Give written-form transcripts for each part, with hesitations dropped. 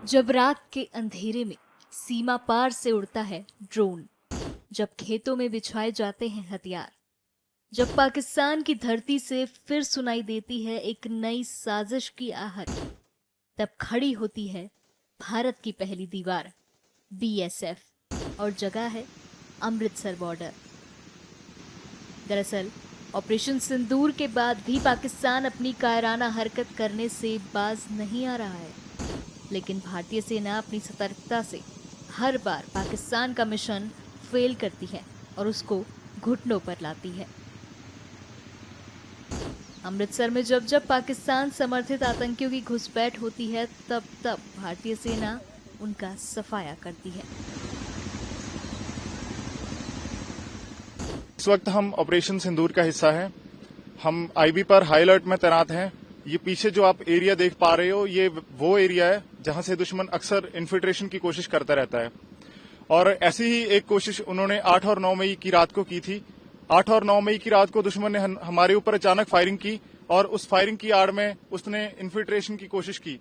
जब रात के अंधेरे में सीमा पार से उड़ता है ड्रोन, जब खेतों में बिछाए जाते हैं हथियार, जब पाकिस्तान की धरती से फिर सुनाई देती है एक नई साजिश की आहट, तब खड़ी होती है भारत की पहली दीवार बीएसएफ और जगह है अमृतसर बॉर्डर। दरअसल ऑपरेशन सिंदूर के बाद भी पाकिस्तान अपनी कायराना हरकत करने से बाज नहीं आ रहा है, लेकिन भारतीय सेना अपनी सतर्कता से हर बार पाकिस्तान का मिशन फेल करती है और उसको घुटनों पर लाती है। अमृतसर में जब जब पाकिस्तान समर्थित आतंकियों की घुसपैठ होती है, तब तब भारतीय सेना उनका सफाया करती है। इस वक्त हम ऑपरेशन सिंदूर का हिस्सा हैं। हम आईबी पर हाई अलर्ट में तैनात हैं। ये पीछे जो आप एरिया देख पा रहे हो, ये वो एरिया है जहां से दुश्मन अक्सर इन्फिल्ट्रेशन की कोशिश करता रहता है। और ऐसी ही एक कोशिश उन्होंने 8 और 9 मई की रात को की थी। 8 और 9 मई की रात को दुश्मन ने हमारे ऊपर अचानक फायरिंग की और उस फायरिंग की आड़ में उसने इन्फिल्ट्रेशन की कोशिश की।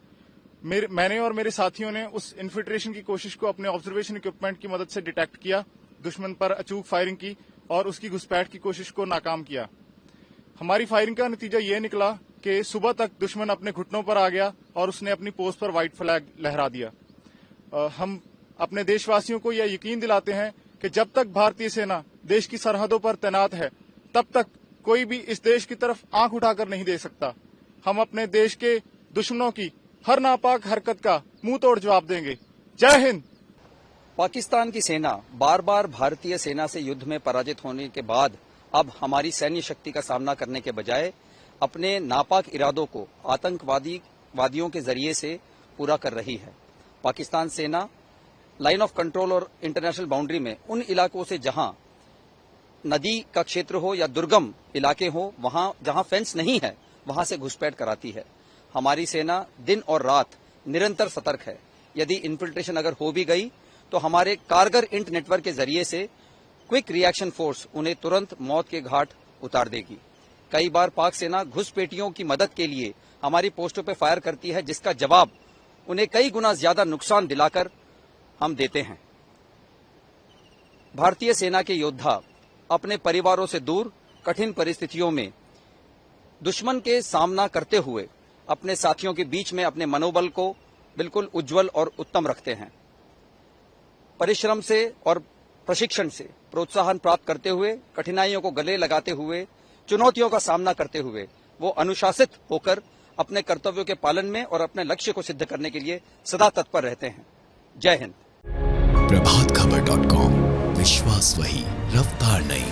मैंने और मेरे साथियों ने उस इन्फिल्ट्रेशन की कोशिश को अपने ऑब्जर्वेशन इक्विपमेंट की मदद से डिटेक्ट किया, दुश्मन पर अचूक फायरिंग की और उसकी घुसपैठ की कोशिश को नाकाम किया। हमारी फायरिंग का नतीजा ये निकला कि सुबह तक दुश्मन अपने घुटनों पर आ गया और उसने अपनी पोस्ट पर व्हाइट फ्लैग लहरा दिया। हम अपने देशवासियों को यह यकीन दिलाते हैं कि जब तक भारतीय सेना देश की सरहदों पर तैनात है, तब तक कोई भी इस देश की तरफ आंख उठाकर नहीं देख सकता। हम अपने देश के दुश्मनों की हर नापाक हरकत का मुंह तोड़ जवाब देंगे। जय हिंद। पाकिस्तान की सेना बार बार भारतीय सेना से युद्ध में पराजित होने के बाद अब हमारी सैन्य शक्ति का सामना करने के बजाय अपने नापाक इरादों को आतंकवादियों के जरिए से पूरा कर रही है। पाकिस्तान सेना लाइन ऑफ कंट्रोल और इंटरनेशनल बाउंड्री में उन इलाकों से जहां नदी का क्षेत्र हो या दुर्गम इलाके हो, वहां जहां फेंस नहीं है, वहां से घुसपैठ कराती है। हमारी सेना दिन और रात निरंतर सतर्क है। यदि इन्फिल्ट्रेशन अगर हो भी गई तो हमारे कारगर इंट नेटवर्क के जरिए से क्विक रिएक्शन फोर्स उन्हें तुरंत मौत के घाट उतार देगी। कई बार पाक सेना घुसपैठियों की मदद के लिए हमारी पोस्टों पर फायर करती है, जिसका जवाब उन्हें कई गुना ज्यादा नुकसान दिलाकर हम देते हैं। भारतीय सेना के योद्धा अपने परिवारों से दूर कठिन परिस्थितियों में दुश्मन के सामना करते हुए अपने साथियों के बीच में अपने मनोबल को बिल्कुल उज्जवल और उत्तम रखते हैं। परिश्रम से और प्रशिक्षण से प्रोत्साहन प्राप्त करते हुए, कठिनाइयों को गले लगाते हुए, चुनौतियों का सामना करते हुए वो अनुशासित होकर अपने कर्तव्यों के पालन में और अपने लक्ष्य को सिद्ध करने के लिए सदा तत्पर रहते हैं। जय हिंद। प्रभातखबर.com, विश्वास वही, रफ्तार नहीं।